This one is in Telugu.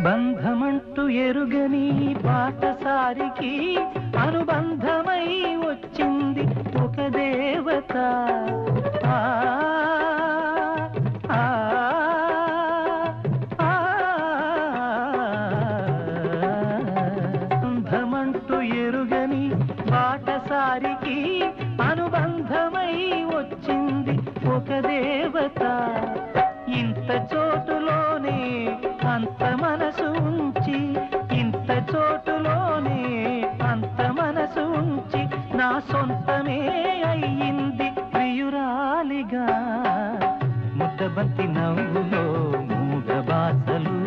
బంధమంటూ ఎరుగని బాటసారికి అనుబంధమై వచ్చింది ఒక దేవత. బంధమంటూ ఎరుగని బాటసారికి అనుబంధమై వచ్చింది ఒక దేవత. ఇంత చోటులోనే అంత మనసు ఉంచి, ఇంత చోటులోనే అంత మనసు ఉంచి నా సొంతమే అయ్యింది ప్రియురాలిగా. ముద్దబంతి నవ్వులో మూగ బాసలు